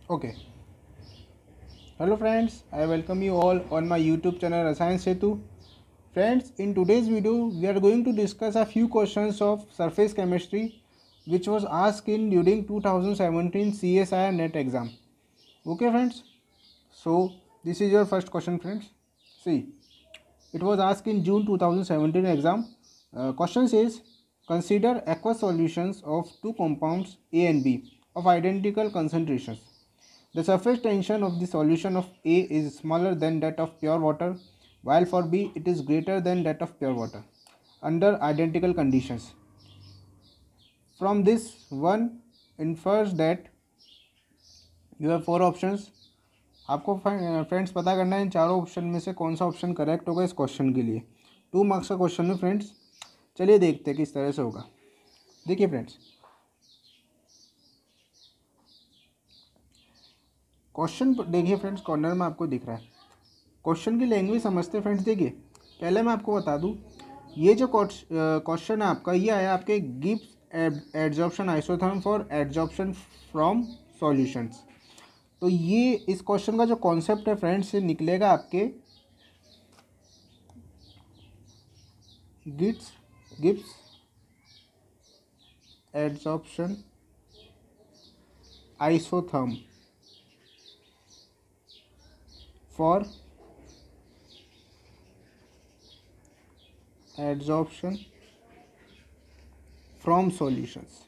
Okay. Hello friends, I welcome you all on my YouTube channel Rasayan Setu. Friends, in today's video, we are going to discuss a few questions of surface chemistry which was asked in during 2017 CSIR NET exam. Okay friends, so this is your first question friends. See, it was asked in June 2017 exam. Question says, consider aqueous solutions of two compounds A and B of identical concentrations. The surface tension of the solution of A is smaller than that of pure water, while for B it is greater than that of pure water under identical conditions. From this, one infers that you have four options. आपको friends पता करना है इन चारों option में से कौन सा option correct होगा इस क्वेश्चन के लिए। 2 मार्क्स का क्वेश्चन है फ्रेंड्स। चलिए देखते हैं किस तरह से होगा। देखिए फ्रेंड्स, क्वेश्चन देखिए फ्रेंड्स, कॉर्नर में आपको दिख रहा है। क्वेश्चन की लैंग्वेज समझते फ्रेंड्स। देखिए, पहले मैं आपको बता दूं, ये जो क्वेश्चन है आपका, ये आया आपके Gibbs adsorption isotherm for adsorption from solutions. तो ये इस क्वेश्चन का जो कॉन्सेप्ट है फ्रेंड्स, से निकलेगा आपके Gibbs adsorption isotherm for adsorption from solutions.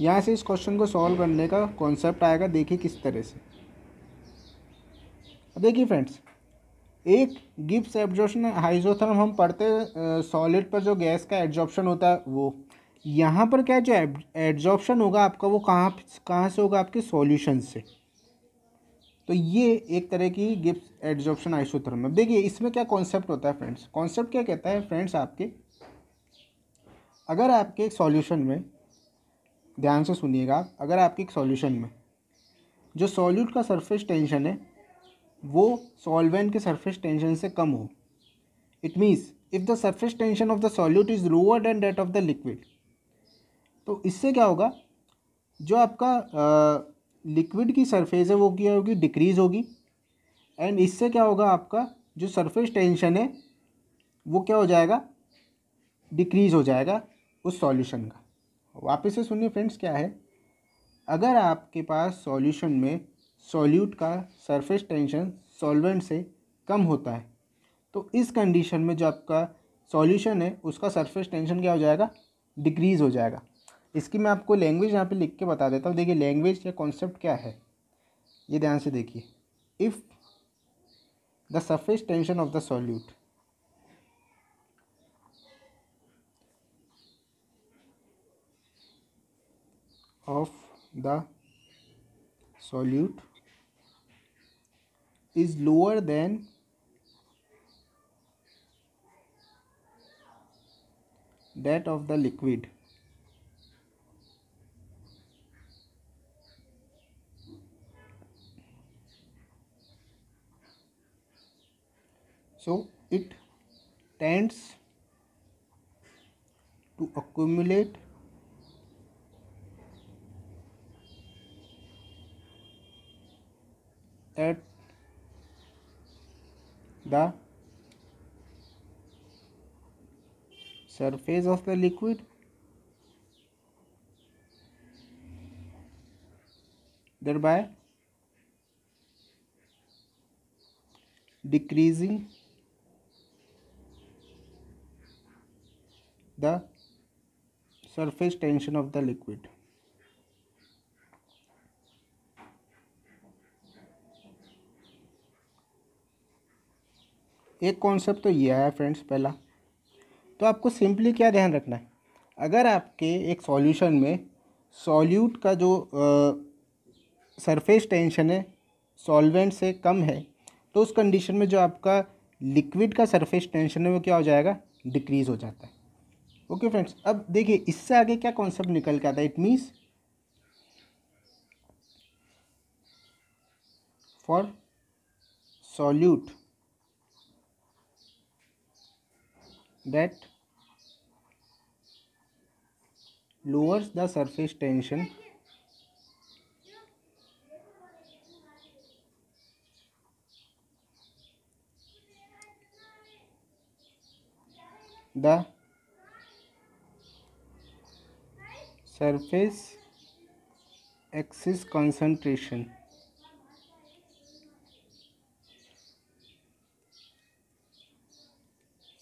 यहाँ से इस क्वेश्चन को सॉल्व करने का कॉन्सेप्ट आएगा। देखिए किस तरह से। देखिए फ्रेंड्स, एक गिब्स एब्जॉर्प्शन आइसोथर्म हम पढ़ते हैं सॉलिड पर जो गैस का एब्जॉर्प्शन होता है वो। यहाँ पर क्या है, जो एब्जॉर्प्शन होगा आपका वो कहाँ कहाँ से होगा, आपके सॉल्यूशन से। तो ये एक तरह की गिब्स एब्जॉर्प्शन आइसोथर्म है। देखिए इसमें क्या कॉन्सेप्ट होता है फ्रेंड्स। कॉन्सेप्ट क्या कहता है फ्रेंड्स, आपके अगर आपके एक सॉल्यूशन में, ध्यान से सुनिएगा, अगर आपके एक सॉल्यूशन में जो सॉल्यूट का सरफेस टेंशन है वो सॉल्वेंट के सरफेस टेंशन से कम हो, it means if the surface tension of the solute is lower than that of the liquid, तो इससे क्या होगा, जो आपका लिक्विड की सरफेस है वो क्या होगी, डिक्रीज होगी। एंड इससे क्या होगा, आपका जो सरफेस टेंशन है वो क्या हो जाएगा, डिक्रीज हो जाएगा उस सॉल्यूशन का। वापस से सुनिए फ्रेंड्स, क्या है, अगर आपके पास सॉल्यूशन में सॉल्यूट का सरफेस टेंशन सॉल्वेंट से कम होता है, तो इस कंडीशन में जो आपका सॉल्यूशन है उसका सरफेस टेंशन क्या हो जाएगा, डिक्रीज हो जाएगा। इसकी मैं आपको लैंग्वेज यहाँ पे लिख के बता देता हूँ। देखिए लैंग्वेज या कॉन्सेप्ट क्या है, ये ध्यान से देखिए। If the surface tension of the solute of the solute is lower than that of the liquid, so it tends to accumulate at the surface of the liquid, thereby decreasing the surface tension of the liquid। एक concept तो ये आया friends पहला। तो आपको simply क्या ध्यान रखना है, अगर आपके एक सॉल्यूशन में सॉल्यूट का जो सरफेस टेंशन है सॉल्वेंट से कम है, तो उस कंडीशन में जो आपका लिक्विड का सरफेस टेंशन है वो क्या हो जाएगा, डिक्रीज हो जाता है। ओके फ्रेंड्स, अब देखिए इससे आगे क्या कॉन्सेप्ट निकल के आता है। It means for solute that lowers the surface tension the surface axis concentration.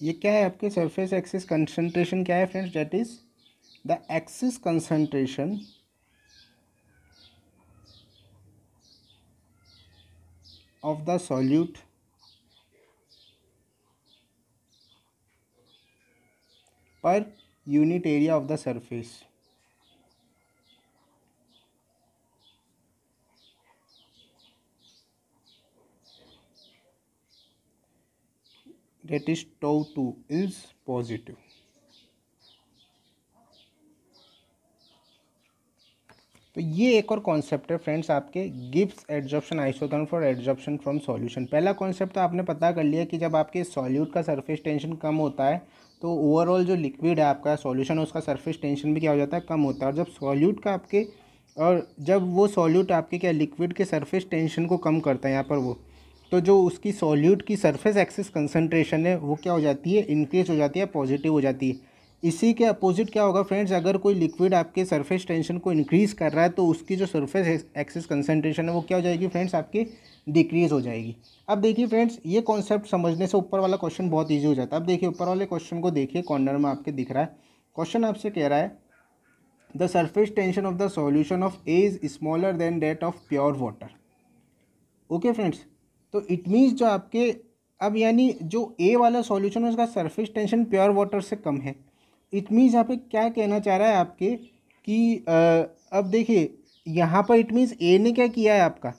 ये क्या है आपके सरफेस एक्सिस कंसंट्रेशन क्या है friends? That is the axis concentration of the solute per unit area of the surface. That is tau 2 is positive. तो ये एक और कॉन्सेप्ट है फ्रेंड्स आपके Gibbs adsorption isotherm for adsorption from solution. पहला concept तो आपने पता कर लिया कि जब आपके सॉल्यूट का सरफेस टेंशन कम होता है तो ओवरऑल जो लिक्विड है आपका सॉल्यूशन उसका सरफेस टेंशन भी क्या हो जाता है, कम होता है। और जब सॉल्यूट का आपके और जब वो सॉल्यूट आपके क्या लिक्विड के सरफेस टेंशन को कम करता है यहाँ पर वो, तो जो उसकी सॉल्यूट की सरफेस एक्सिस कंसंट्रेशन है वो क्या हो जाती है, इंक्रीज हो जाती है, पॉजिटिव हो जाती है। इसी के अपोजिट क्या होगा फ्रेंड्स, अगर कोई लिक्विड आपके सरफेस टेंशन को इंक्रीज़ कर रहा है तो उसकी जो सरफेस एक्सिस कंसंट्रेशन है वो क्या हो जाएगी फ्रेंड्स, आपकी डिक्रीज़ हो जाएगी। अब देखिए फ्रेंड्स, ये कॉन्सेप्ट समझने से ऊपर वाला क्वेश्चन बहुत ईजी हो जाता है। अब देखिए ऊपर वाले क्वेश्चन को देखिए, कॉर्नर में आपके दिख रहा है क्वेश्चन आपसे कह रहा है the surface tension of the solution of A is smaller than that of pure water. Okay friends, तो इट मीन्स जो आपके अब यानी जो ए वाला सॉल्यूशन है उसका सरफेस टेंशन प्योर वाटर से कम है। इट मीन्स यहाँ पे क्या कहना चाह रहा है आपके कि अब देखिए यहाँ पर इट मीन्स ए ने क्या किया है, आपका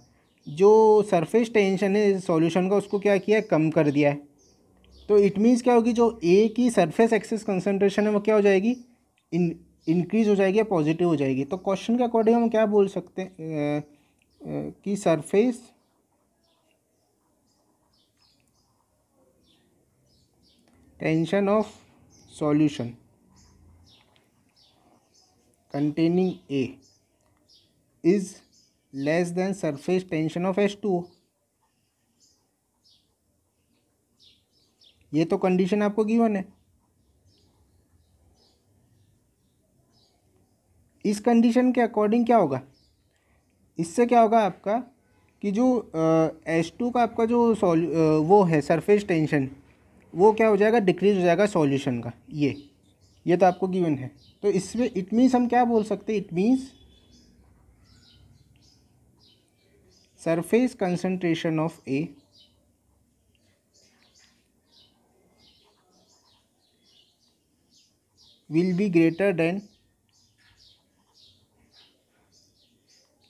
जो सरफेस टेंशन है सॉल्यूशन का उसको क्या किया है, कम कर दिया है। तो इट मीन्स क्या होगी, जो ए की सरफेस एक्सिस कंसंट्रेशन है वो क्या हो जाएगी, इंक्रीज हो जाएगी या पॉजिटिव हो जाएगी। तो क्वेश्चन के अकॉर्डिंग हम क्या बोल सकते हैं कि surface tension of solution containing A is less than surface tension of H2O। ये तो कंडीशन आपको गिवन है। इस कंडीशन के अकॉर्डिंग क्या होगा, इससे क्या होगा आपका कि जो H2 का आपका जो वो है सरफेस टेंशन वो क्या हो जाएगा, डिक्रीज हो जाएगा सॉल्यूशन का। ये तो आपको गिवन है। तो इसमें इट मीन्स हम क्या बोल सकते हैं, it means surface concentration of A will be greater than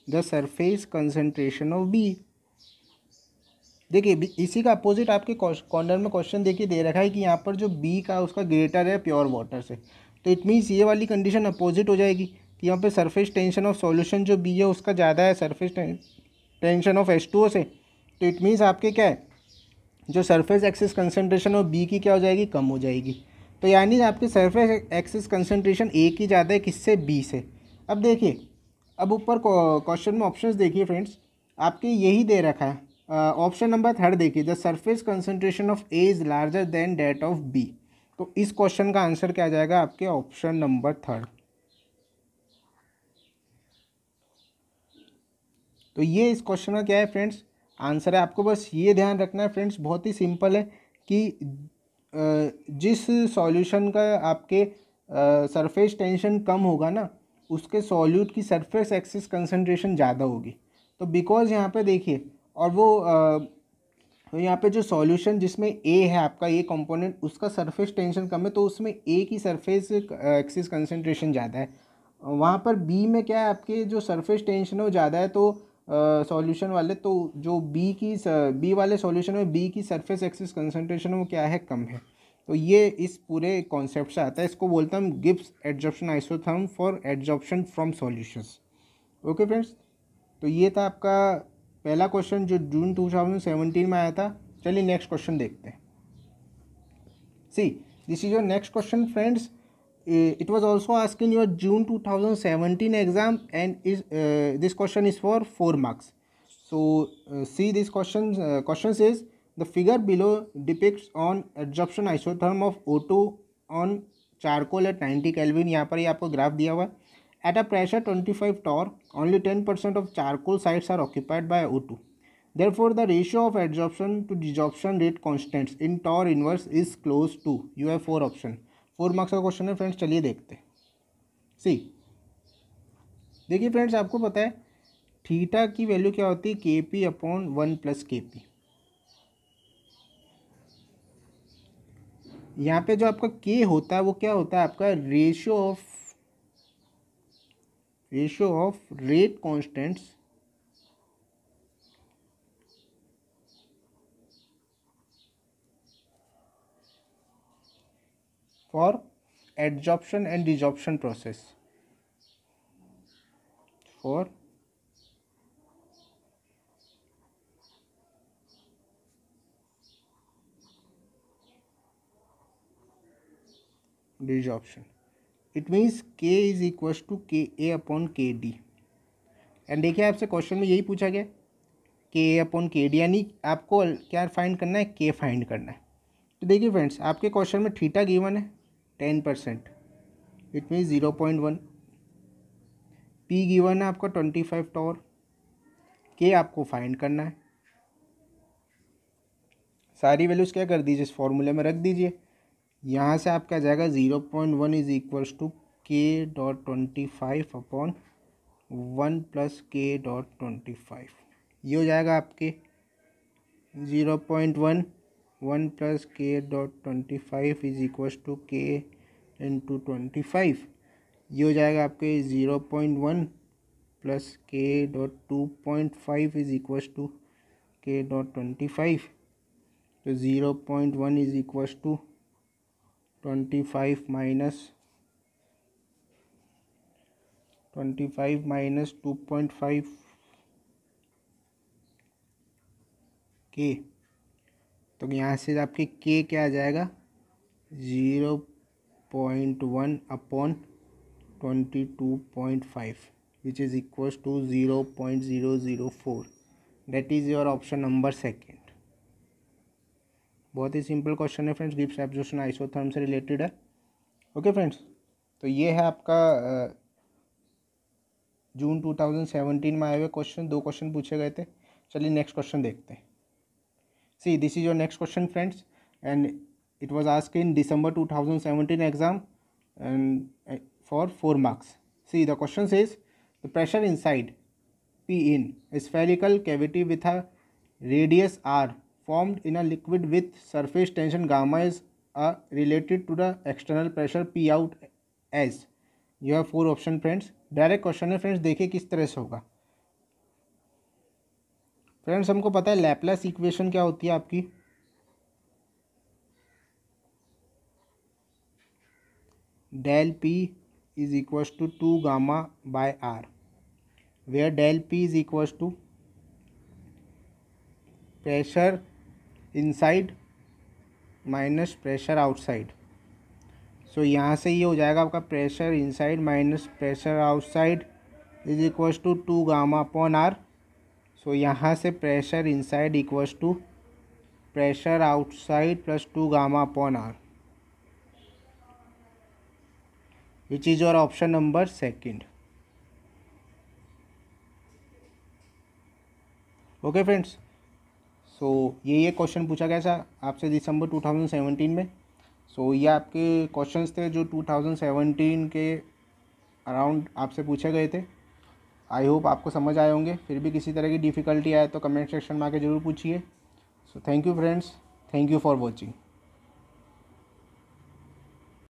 the surface concentration of B। देखिए इसी का अपोजिट आपके कॉर्नर में क्वेश्चन देखिए दे रखा है कि यहाँ पर जो B का उसका ग्रेटर है प्योर वाटर से। तो इट मीन्स ये वाली कंडीशन अपोजिट हो जाएगी कि यहाँ पे सरफेस टेंशन ऑफ सॉल्यूशन जो B है उसका ज़्यादा है सरफेस टेंशन ऑफ H2O से। तो इट मीन्स आपके क्या है, जो surface axis concentration of B की क्या हो जाएगी, कम हो जाएगी। तो यानी आपकी सरफेस एक्सिस कंसंट्रेशन ए की ज़्यादा है किससे, बी से। अब देखिए, अब ऊपर क्वेश्चन में ऑप्शंस देखिए फ्रेंड्स, आपके यही दे रखा है। ऑप्शन नंबर 3 देखिए, the surface concentration of A is larger than that of B. तो इस क्वेश्चन का आंसर क्या आ जाएगा आपके ऑप्शन नंबर 3। तो ये इस क्वेश्चन का क्या है फ्रेंड्स, आंसर है। आपको बस ये ध्यान रखना है फ्रेंड्स, बहुत ही सिंपल है कि जिस सॉल्यूशन का आपके सरफेस टेंशन कम होगा ना उसके सॉल्यूट की सरफेस एक्सिस कंसंट्रेशन ज़्यादा होगी। तो बिकॉज यहाँ पे देखिए, और वो यहाँ पे जो सॉल्यूशन जिसमें ए है आपका ये कंपोनेंट उसका सरफेस टेंशन कम है तो उसमें ए की सरफेस एक्सिस कंसंट्रेशन ज़्यादा है। वहाँ पर बी में क्या है, आपके जो सरफेस टेंशन है वो ज़्यादा है तो सॉल्यूशन वाले, तो जो बी वाले सॉल्यूशन में बी की सरफेस एक्सिस कंसंट्रेशन वो क्या है, कम है। तो ये इस पूरे कॉन्सेप्ट से आता है, इसको बोलता हम Gibbs adsorption isotherm for adsorption from solutions. Okay friends, तो ये था आपका पहला क्वेश्चन जो जून 2017 में आया था। चलिए नेक्स्ट क्वेश्चन देखते हैं। See this is your next question friends. It was also asked in your June 2017 exam and this question is for 4 marks. So see this question says the figure below depicts on adsorption isotherm of O2 on charcoal at 90 kelvin, यहाँ पर ये आपको graph दिया हुआ है। At a pressure 25 torr only 10% of charcoal sites are occupied by O2, therefore the ratio of adsorption to desorption rate constants in torr inverse is close to, you have 4 option. 4 marks का question है friends, चलिए देखते हैं। सी देखिए friends, आपको पता है theta की वैल्यू क्या होती है, KP/1 + KP। यहाँ पे जो आपका K होता है वो क्या होता है, आपका ratio of rate constants for adsorption and desorption process, for desorption. It means K is equals to KA/KD। And देखिए आपसे क्वेश्चन में यही पूछा गया KA/KD, यानी आपको क्या फाइंड करना है, K फाइंड करना है। तो देखिए फ्रेंड्स, आपके क्वेश्चन में थीटा गिवन है 10%, इट मीन्स 0.1। P गिवन है आपका 25 टॉर, K आपको फाइंड करना है। सारी वैल्यूज़ क्या कर दीजिए, इस फॉर्मूले में रख दीजिए। यहाँ से आपका जाएगा 0.1 is equals to K.25/1 + K.25। ये हो जाएगा आपके 0.1 1 + K.25 is equals to K × 25। ये हो जाएगा आपके 0.1 + K.2.5 is equals to K.25। तो 0.1 is equals to 25 minus 2.5 K। तो यहाँ से आपके K क्या आ जाएगा, 0.1/22.5 which is equals to 0.004। That is your option number second. बहुत ही सिंपल क्वेश्चन है फ्रेंड्स, गिब्स एब्जॉर्प्शन आइसोथर्म से रिलेटेड है। ओके फ्रेंड्स, तो ये है आपका जून 2017 में आए हुए क्वेश्चन। 2 क्वेश्चन पूछे गए थे। चलिए नेक्स्ट क्वेश्चन देखते हैं। See this is your next question friends, and it was asked in December 2017 exam and for 4 marks. See the question says the pressure inside P in a spherical cavity with a radius R formed in a liquid with surface tension gamma is related to the external pressure P out as, you have 4 option friends. Direct question है friends, देखिए किस तरह से होगा। Friends हमको पता है Laplace equation क्या होती है आपकी, del P is equals to 2 gamma/R, where del P is equals to pressure inside minus pressure outside. So यहाँ से ये हो जाएगा आपका pressure inside minus pressure outside is equals to 2 gamma/R। So यहाँ से pressure inside equals to pressure outside plus 2 gamma/R, which is your option number second. Okay friends, so ये question पूछा गया था आपसे दिसंबर 2017 में। सो ये आपके क्वेश्चंस थे जो 2017 के अराउंड आपसे पूछे गए थे। आई होप आपको समझ आए होंगे। फिर भी किसी तरह की डिफ़िकल्टी आए तो कमेंट सेक्शन में आके ज़रूर पूछिए। So thank you friends, thank you for watching.